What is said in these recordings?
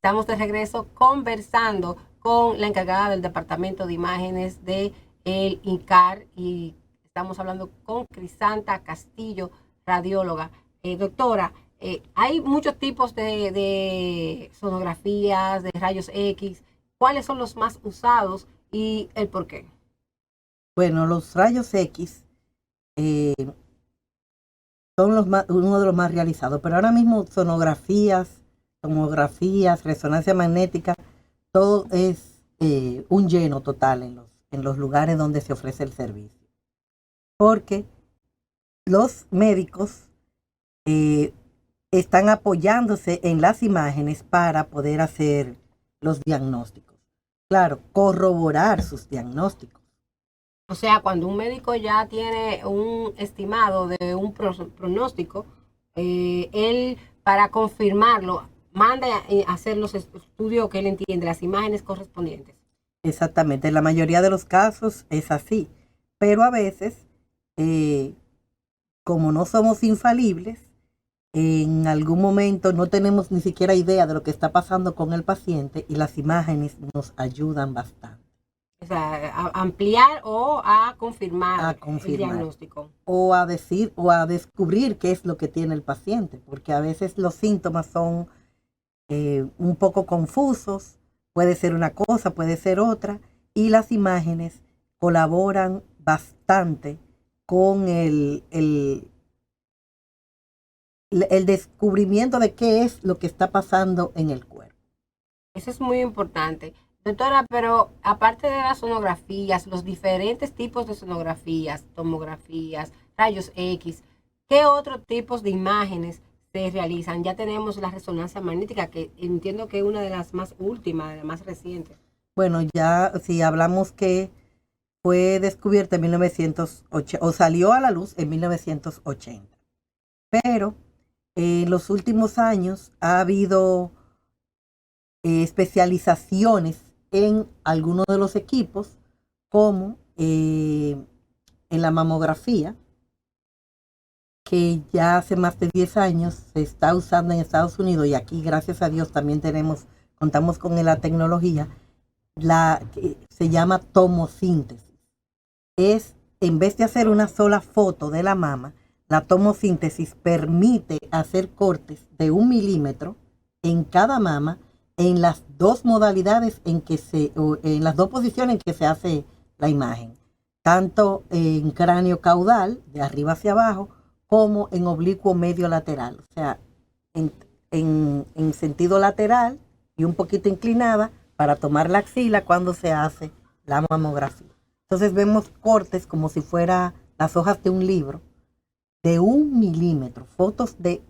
Estamos de regreso conversando con la encargada del Departamento de Imágenes de el INCAR y estamos hablando con Crisanta Castillo, radióloga. Doctora, hay muchos tipos de sonografías, de rayos X. ¿Cuáles son los más usados y el por qué? Bueno, los rayos X eh, son uno de los más realizados, pero ahora mismo sonografías, tomografías, resonancia magnética, todo es un lleno total en los lugares donde se ofrece el servicio. Porque los médicos eh, están apoyándose en las imágenes para poder hacer los diagnósticos. Claro, corroborar sus diagnósticos. O sea, cuando un médico ya tiene un estimado de un pronóstico, él para confirmarlo manda a hacer los estudios que él entiende, las imágenes correspondientes. Exactamente, en la mayoría de los casos es así, pero a veces, eh, como no somos infalibles, en algún momento no tenemos ni siquiera idea de lo que está pasando con el paciente y las imágenes nos ayudan bastante. O sea, a ampliar o a A confirmar el confirmar diagnóstico. o a decir o a descubrir qué es lo que tiene el paciente, porque a veces los síntomas son un poco confusos, puede ser una cosa, puede ser otra, y las imágenes colaboran bastante con el descubrimiento de qué es lo que está pasando en el cuerpo. Eso es muy importante. Doctora, pero aparte de las sonografías, los diferentes tipos de sonografías, tomografías, rayos X, ¿qué otros tipos de imágenes se realizan? Ya tenemos la resonancia magnética, que entiendo que es una de las más últimas, de las más recientes. Bueno, ya si hablamos que fue descubierta en 1980 o salió a la luz en 1980, pero en los últimos años ha habido especializaciones en algunos de los equipos, como en la mamografía, que ya hace más de 10 años se está usando en Estados Unidos y aquí, gracias a Dios, también contamos con la tecnología, la que se llama tomosíntesis. Es, en vez de hacer una sola foto de la mama, la tomosíntesis permite hacer cortes de 1 milímetro en cada mama en las dos modalidades en las dos posiciones en que se hace la imagen, tanto en cráneo caudal, de arriba hacia abajo, como en oblicuo medio lateral, o sea, en, en sentido lateral y un poquito inclinada para tomar la axila cuando se hace la mamografía. Entonces vemos cortes como si fuera las hojas de un libro, de 1 milímetro, fotos de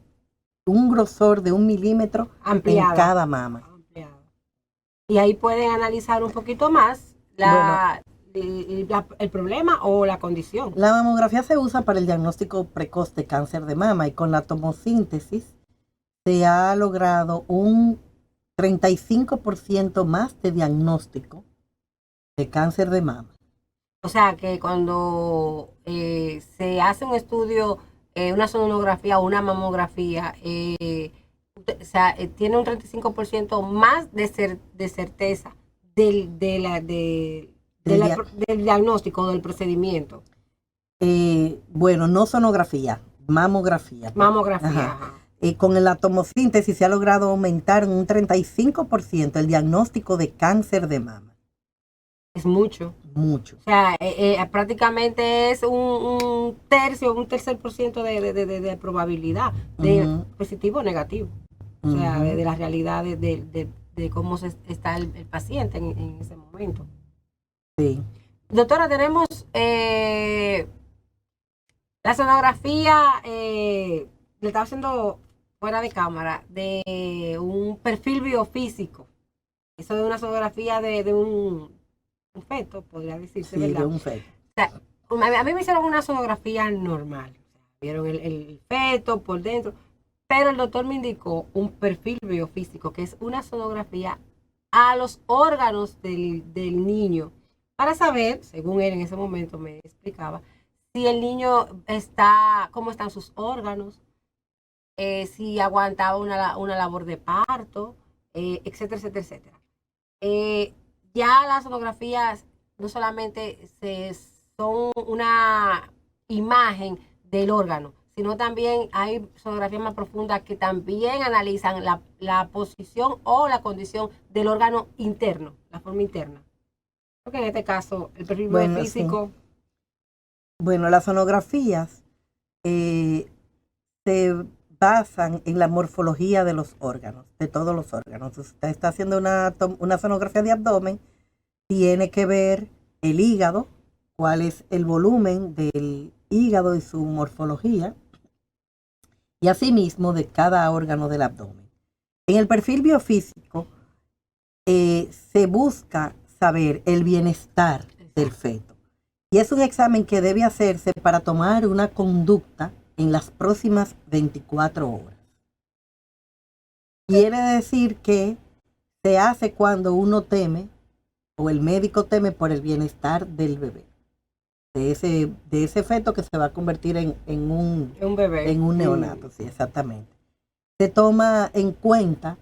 un grosor de 1 milímetro Ampliada. en cada mama. Ampliada. Y ahí pueden analizar un poquito más el problema o la condición. La mamografía se usa para el diagnóstico precoz de cáncer de mama y con la tomosíntesis se ha logrado un 35% más de diagnóstico de cáncer de mama. O sea que cuando se hace un estudio, una sonografía o una mamografía, o sea, tiene un 35% más de certeza del diagnóstico, del procedimiento. Bueno, no sonografía, mamografía. Mamografía. Ajá. Con la tomosíntesis se ha logrado aumentar en un 35% el diagnóstico de cáncer de mama. Es mucho. Mucho. O sea, prácticamente es un tercer por ciento de probabilidad de positivo o negativo. O sea, de la realidad de cómo está el paciente en ese momento. Sí. Doctora, tenemos la sonografía, le estaba haciendo fuera de cámara, de un perfil biofísico. Eso de una sonografía de un feto, podría decirse, sí, ¿verdad? De un feto. O sea, a mí me hicieron una sonografía normal. O sea, vieron el feto por dentro, pero el doctor me indicó un perfil biofísico, que es una sonografía a los órganos del niño, para saber, según él en ese momento me explicaba, si el niño cómo están sus órganos, si aguantaba una labor de parto, etcétera, etcétera, etcétera. Ya las sonografías no solamente son una imagen del órgano, sino también hay sonografías más profundas que también analizan la posición o la condición del órgano interno, la forma interna. Porque en este caso, el perfil biofísico. Sí. Bueno, las sonografías se basan en la morfología de los órganos, de todos los órganos. Usted está haciendo una sonografía de abdomen, tiene que ver el hígado, cuál es el volumen del hígado y su morfología, y asimismo de cada órgano del abdomen. En el perfil biofísico se busca saber el bienestar del feto. Y es un examen que debe hacerse para tomar una conducta en las próximas 24 horas. Quiere decir que se hace cuando uno teme o el médico teme por el bienestar del bebé, de ese feto que se va a convertir en un bebé, en un neonato, sí, exactamente. Se toma en cuenta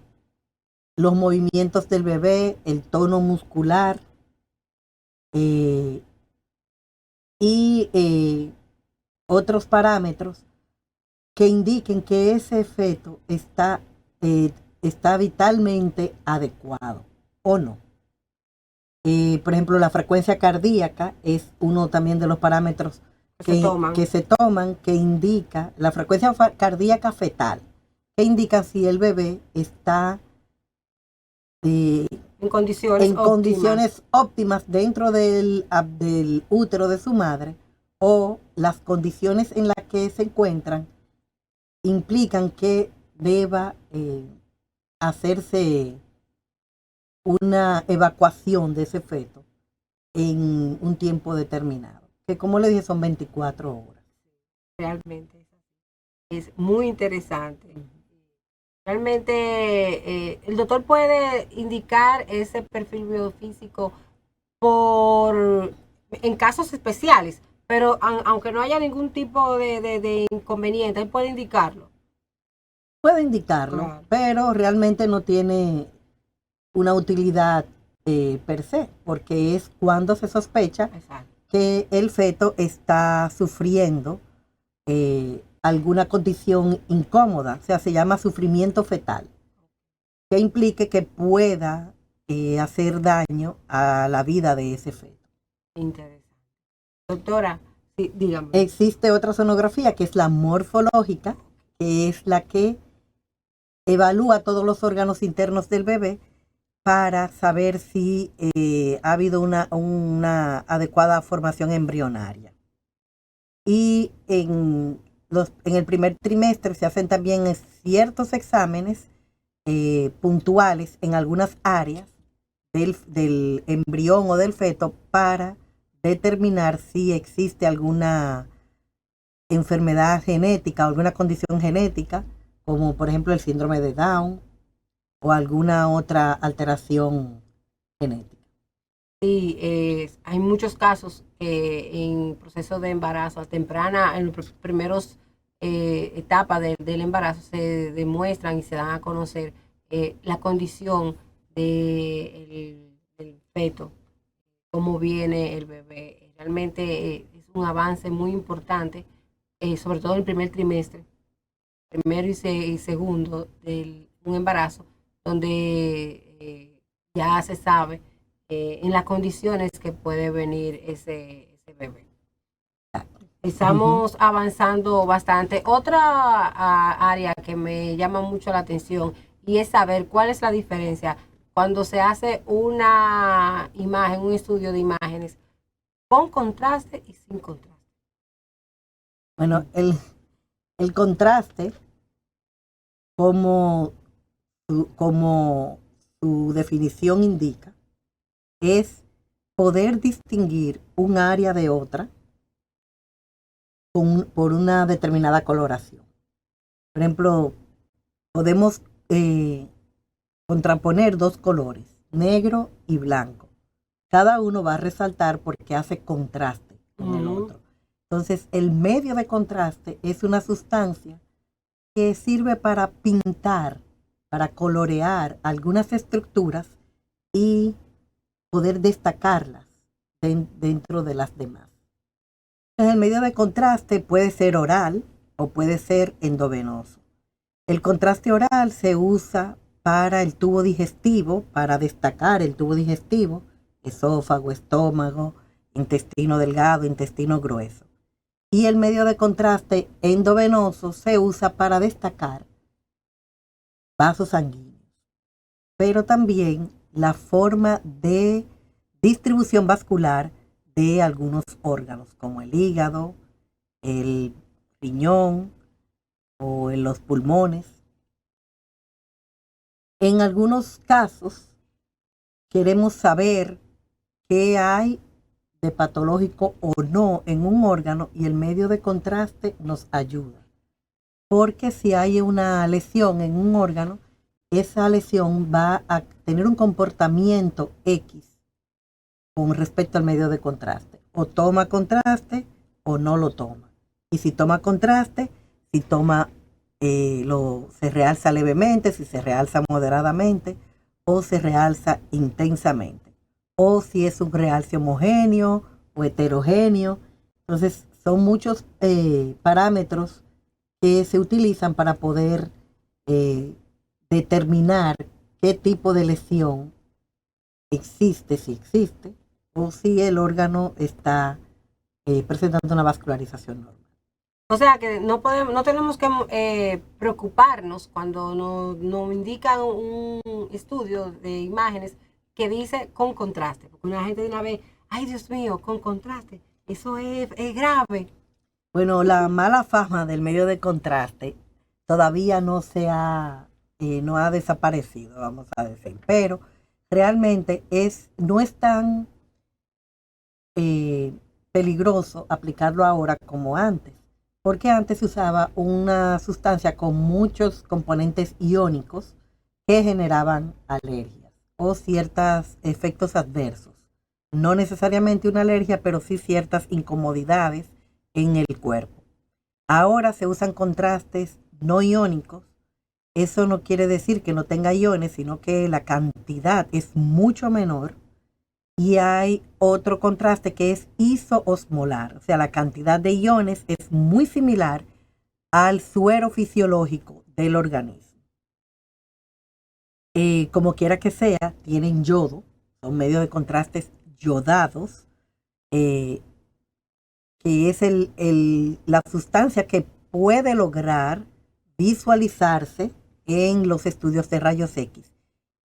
los movimientos del bebé, el tono muscular y otros parámetros que indiquen que ese feto está vitalmente adecuado o no. Por ejemplo, la frecuencia cardíaca es uno también de los parámetros que se toman, que indica la frecuencia cardíaca fetal, que indica si el bebé está en condiciones óptimas dentro del útero de su madre, o las condiciones en las que se encuentran implican que deba hacerse una evacuación de ese feto en un tiempo determinado, que como le dije son 24 horas. Realmente es muy interesante. Realmente el doctor puede indicar ese perfil biofísico en casos especiales, pero aunque no haya ningún tipo de inconveniente, él puede indicarlo. Puede indicarlo, claro, pero realmente no tiene una utilidad per se, porque es cuando se sospecha, exacto, que el feto está sufriendo alguna condición incómoda, o sea, se llama sufrimiento fetal, que implique que pueda hacer daño a la vida de ese feto. Interesante. Doctora, sí, dígame. Existe otra sonografía que es la morfológica, que es la que evalúa todos los órganos internos del bebé para saber si ha habido una adecuada formación embrionaria. Y en el primer trimestre se hacen también ciertos exámenes puntuales en algunas áreas del embrión o del feto para determinar si existe alguna enfermedad genética o alguna condición genética, como por ejemplo el síndrome de Down o alguna otra alteración genética. Sí, hay muchos casos en proceso de embarazo a temprana, en los primeros etapas del embarazo se demuestran y se dan a conocer la condición del feto, cómo viene el bebé. Realmente es un avance muy importante, sobre todo en el primer trimestre, primero y segundo de un embarazo, donde ya se sabe en las condiciones que puede venir ese bebé. Estamos avanzando bastante. Otra área que me llama mucho la atención y es saber cuál es la diferencia cuando se hace una imagen, un estudio de imágenes con contraste y sin contraste. Bueno, el contraste, como su definición indica, es poder distinguir un área de otra por una determinada coloración. Por ejemplo, podemos contraponer dos colores, negro y blanco. Cada uno va a resaltar porque hace contraste con el otro. Entonces, el medio de contraste es una sustancia que sirve para pintar, para colorear algunas estructuras y poder destacarlas dentro de las demás. Entonces, el medio de contraste puede ser oral o puede ser endovenoso. El contraste oral se usa para el tubo digestivo, para destacar el tubo digestivo, esófago, estómago, intestino delgado, intestino grueso. Y el medio de contraste endovenoso se usa para destacar vasos sanguíneos, pero también la forma de distribución vascular de algunos órganos, como el hígado, el riñón o en los pulmones. En algunos casos queremos saber qué hay de patológico o no en un órgano y el medio de contraste nos ayuda. Porque si hay una lesión en un órgano, esa lesión va a tener un comportamiento X con respecto al medio de contraste. O toma contraste o no lo toma. Y si toma contraste, si toma se realza levemente, si se realza moderadamente o se realza intensamente. O si es un realce homogéneo o heterogéneo. Entonces son muchos parámetros que se utilizan para poder determinar qué tipo de lesión existe, si existe, o si el órgano está presentando una vascularización normal. O sea que no tenemos que preocuparnos cuando nos indican un estudio de imágenes que dice con contraste, porque una gente de una vez, ay Dios mío, con contraste, eso es grave. Bueno, la mala fama del medio de contraste todavía no ha desaparecido, vamos a decir, pero realmente no es tan peligroso aplicarlo ahora como antes, porque antes se usaba una sustancia con muchos componentes iónicos que generaban alergias o ciertos efectos adversos. No necesariamente una alergia, pero sí ciertas incomodidades en el cuerpo. Ahora se usan contrastes no iónicos. Eso no quiere decir que no tenga iones, sino que la cantidad es mucho menor. Y hay otro contraste que es isoosmolar, o sea, la cantidad de iones es muy similar al suero fisiológico del organismo. Como quiera que sea, tienen yodo, son medios de contrastes yodados, que es la sustancia que puede lograr visualizarse en los estudios de rayos X.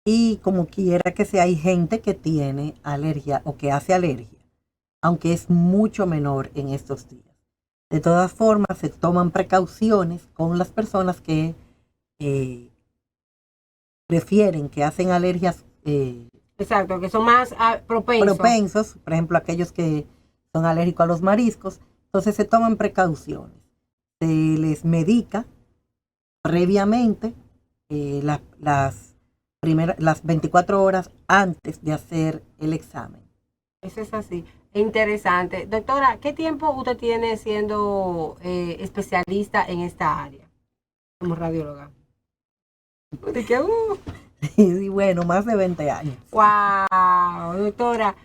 Y como quiera que sea, hay gente que tiene alergia o que hace alergia, aunque es mucho menor en estos días. De todas formas, se toman precauciones con las personas que prefieren, que hacen alergias Exacto, que son más propensos, por ejemplo, aquellos que son alérgicos a los mariscos. Entonces se toman precauciones. Se les medica previamente las 24 horas antes de hacer el examen. Eso es así. Interesante. Doctora, ¿qué tiempo usted tiene siendo especialista en esta área como radióloga? ¿De qué? Y bueno, más de 20 años. Wow, doctora.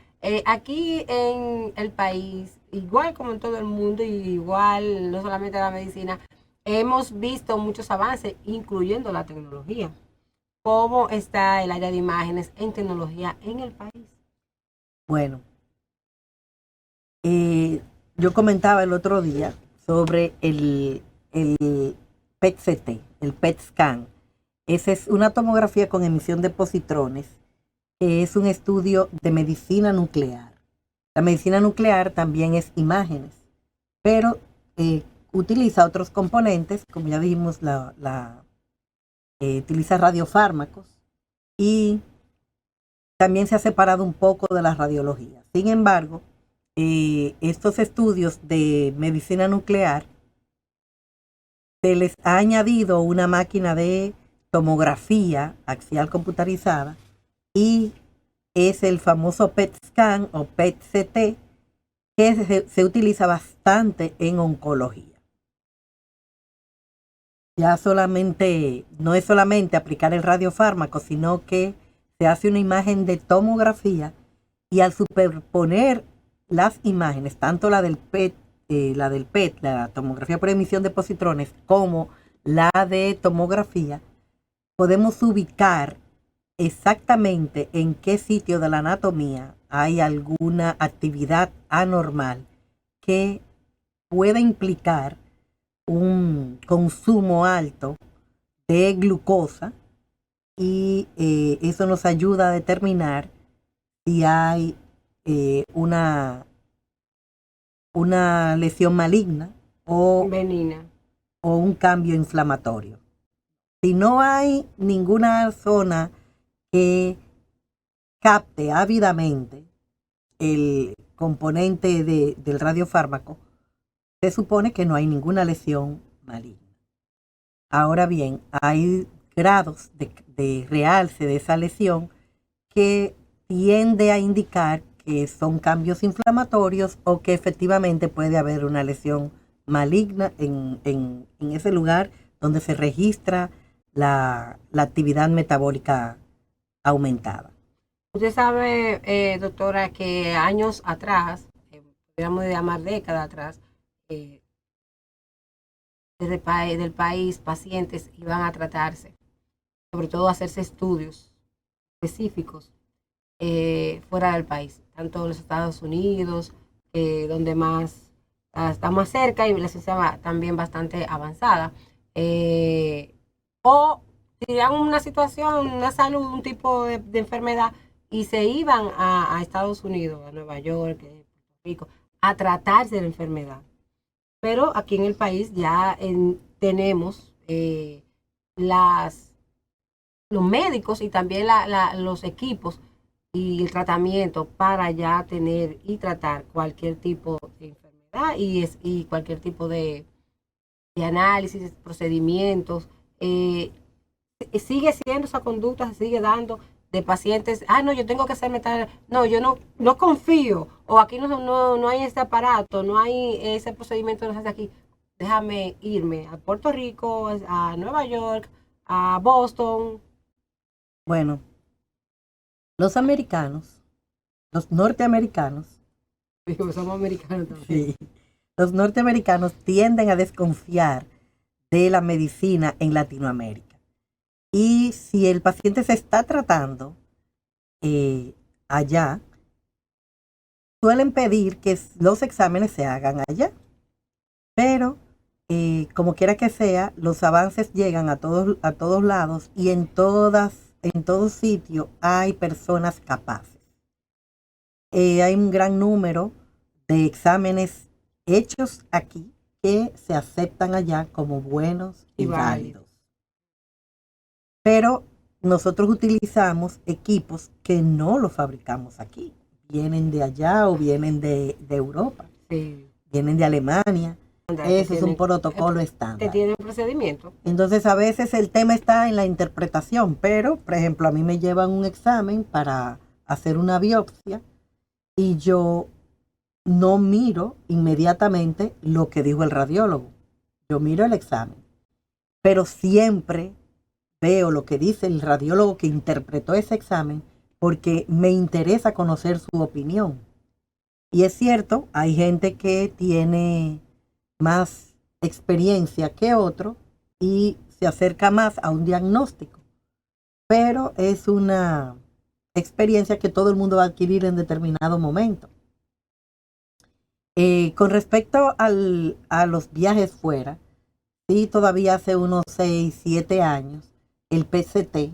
Aquí en el país, igual como en todo el mundo, y igual no solamente la medicina, hemos visto muchos avances, incluyendo la tecnología. ¿Cómo está el área de imágenes en tecnología en el país? Bueno, yo comentaba el otro día sobre el PET-CT, el PET scan. Esa es una tomografía con emisión de positrones, que es un estudio de medicina nuclear. La medicina nuclear también es imágenes, pero utiliza otros componentes, como ya dijimos, utiliza radiofármacos y también se ha separado un poco de la radiología. Sin embargo, estos estudios de medicina nuclear se les ha añadido una máquina de tomografía axial computarizada y es el famoso PET scan o PET-CT que se utiliza bastante en oncología. Ya solamente, no es solamente aplicar el radiofármaco, sino que se hace una imagen de tomografía y al superponer las imágenes, tanto la del PET, la tomografía por emisión de positrones, como la de tomografía, podemos ubicar exactamente en qué sitio de la anatomía hay alguna actividad anormal que pueda implicar un consumo alto de glucosa y eso nos ayuda a determinar si hay una lesión maligna o, Benina. o un cambio inflamatorio. Si no hay ninguna zona que capte ávidamente el componente del radiofármaco, se supone que no hay ninguna lesión maligna. Ahora bien, hay grados de realce de esa lesión que tiende a indicar que son cambios inflamatorios o que efectivamente puede haber una lesión maligna en ese lugar donde se registra la actividad metabólica aumentada. Usted sabe, doctora, que años atrás, podríamos llamar décadas atrás, eh, del país, pacientes iban a tratarse, sobre todo a hacerse estudios específicos fuera del país, tanto en los Estados Unidos, donde más está más cerca y la ciencia va también bastante avanzada, o tenían una situación, una salud, un tipo de enfermedad y se iban a Estados Unidos, a Nueva York, Puerto Rico, a tratarse de la enfermedad. Pero aquí en el país ya tenemos las, los médicos y también los equipos y el tratamiento para ya tener y tratar cualquier tipo de enfermedad y cualquier tipo de análisis, procedimientos. Sigue siendo esa conducta, se sigue dando de pacientes, no, yo tengo que hacerme tal, no, yo no confío, o aquí no hay ese aparato, no hay ese procedimiento, no se hace aquí, déjame irme a Puerto Rico, a Nueva York, a Boston. Bueno, los americanos, los norteamericanos, Digo, somos americanos también. sí, los norteamericanos tienden a desconfiar de la medicina en Latinoamérica. Y si el paciente se está tratando allá, suelen pedir que los exámenes se hagan allá. Pero, como quiera que sea, los avances llegan a todos lados y en todo sitio hay personas capaces. Hay un gran número de exámenes hechos aquí que se aceptan allá como buenos y válidos. Pero nosotros utilizamos equipos que no los fabricamos aquí. Vienen de allá o vienen de Europa. Sí. Vienen de Alemania. Eso es un protocolo que estándar. tiene un procedimiento. Entonces a veces el tema está en la interpretación, pero por ejemplo a mí me llevan un examen para hacer una biopsia y yo no miro inmediatamente lo que dijo el radiólogo. Yo miro el examen, pero siempre veo lo que dice el radiólogo que interpretó ese examen porque me interesa conocer su opinión. Y es cierto, hay gente que tiene más experiencia que otro y se acerca más a un diagnóstico, pero es una experiencia que todo el mundo va a adquirir en determinado momento. Con respecto a los viajes fuera, sí, todavía hace unos 6, 7 años, el PCT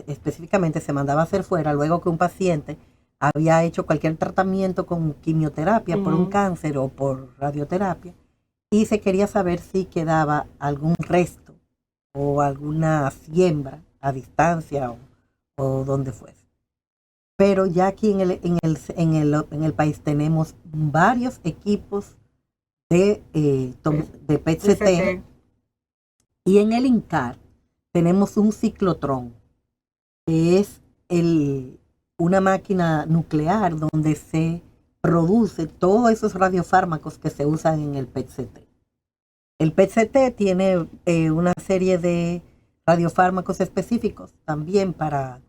específicamente se mandaba a hacer fuera luego que un paciente había hecho cualquier tratamiento con quimioterapia por un cáncer o por radioterapia y se quería saber si quedaba algún resto o alguna siembra a distancia o donde fuese. Pero ya aquí en el país tenemos varios equipos de PET-CT y en el INCAR tenemos un ciclotrón, que es una máquina nuclear donde se produce todos esos radiofármacos que se usan en el PET-CT. El PET-CT tiene una serie de radiofármacos específicos también para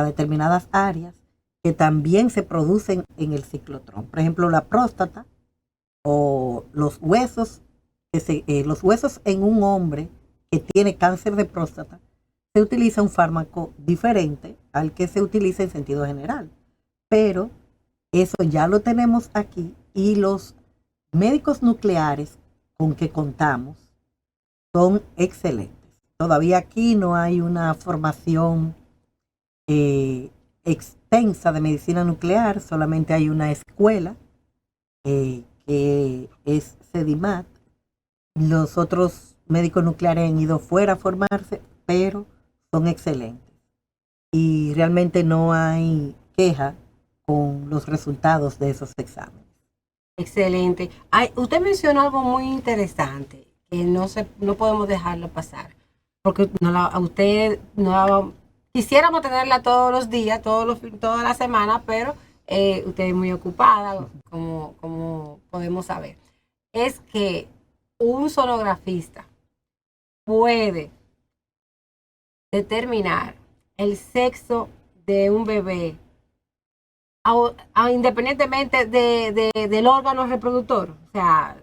determinadas áreas que también se producen en el ciclotrón. Por ejemplo, la próstata o los huesos, los huesos en un hombre que tiene cáncer de próstata, se utiliza un fármaco diferente al que se utiliza en sentido general. Pero eso ya lo tenemos aquí y los médicos nucleares con que contamos son excelentes. Todavía aquí no hay una formación extensa de medicina nuclear, solamente hay una escuela que es CEDIMAT. Los otros médicos nucleares han ido fuera a formarse, pero son excelentes. Y realmente no hay queja con los resultados de esos exámenes. Excelente. Ay, usted mencionó algo muy interesante que no podemos dejarlo pasar, porque a usted quisiéramos tenerla todos los días, toda la semana, pero usted es muy ocupada, como podemos saber. Es que un sonografista puede determinar el sexo de un bebé independientemente del órgano reproductor. O sea,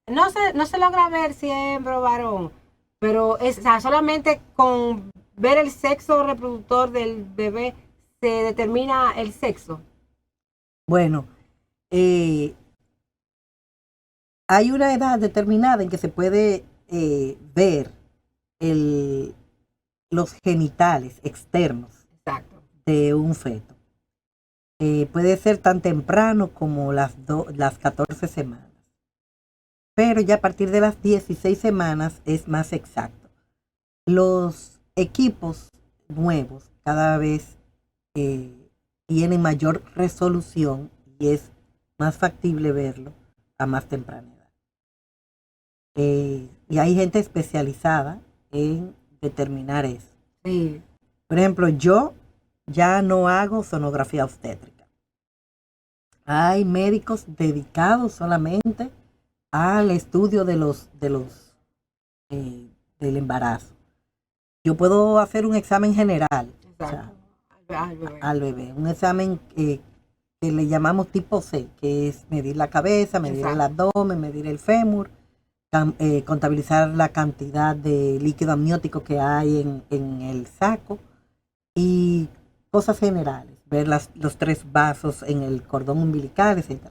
no se logra ver si es hembra o varón, pero o sea, solamente con ver el sexo reproductor del bebé se determina el sexo. Bueno, hay una edad determinada en que se puede ver los genitales externos. Exacto. De un feto. Puede ser tan temprano como las 14 semanas. Pero ya a partir de las 16 semanas es más exacto. Los equipos nuevos cada vez tienen mayor resolución y es más factible verlo a más temprana edad. Y hay gente especializada en determinar eso. Sí. Por ejemplo, yo ya no hago sonografía obstétrica. Hay médicos dedicados solamente al estudio del embarazo. Yo puedo hacer un examen general, o sea, al bebé. Un examen que le llamamos tipo C, que es medir la cabeza, medir el abdomen, medir el fémur, contabilizar la cantidad de líquido amniótico que hay en el saco y cosas generales, ver los 3 vasos en el cordón umbilical, etc.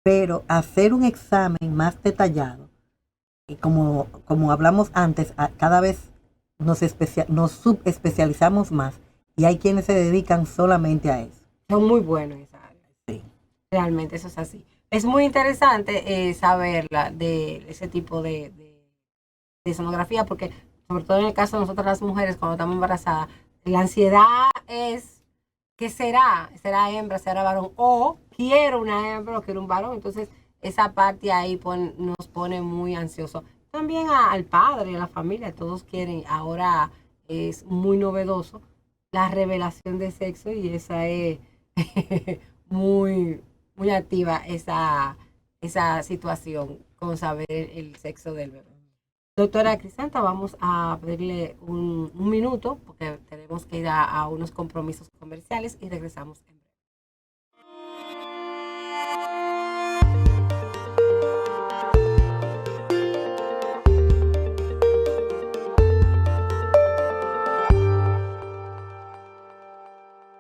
Pero hacer un examen más detallado, y como hablamos antes, cada vez nos subespecializamos más y hay quienes se dedican solamente a eso. Son muy buenos esa área. Sí. Realmente eso es así. Es muy interesante saberla de ese tipo de sonografía, porque sobre todo en el caso de nosotras las mujeres cuando estamos embarazadas, la ansiedad es ¿qué será? ¿Será hembra? ¿Será varón? O quiero una hembra o quiero un varón. Entonces esa parte ahí nos pone muy ansiosos. También al padre, a la familia, todos quieren. Ahora es muy novedoso la revelación de sexo y esa es muy, muy activa esa situación con saber el sexo del bebé. Doctora Crisanta, vamos a pedirle un minuto porque tenemos que ir a unos compromisos comerciales y regresamos en breve.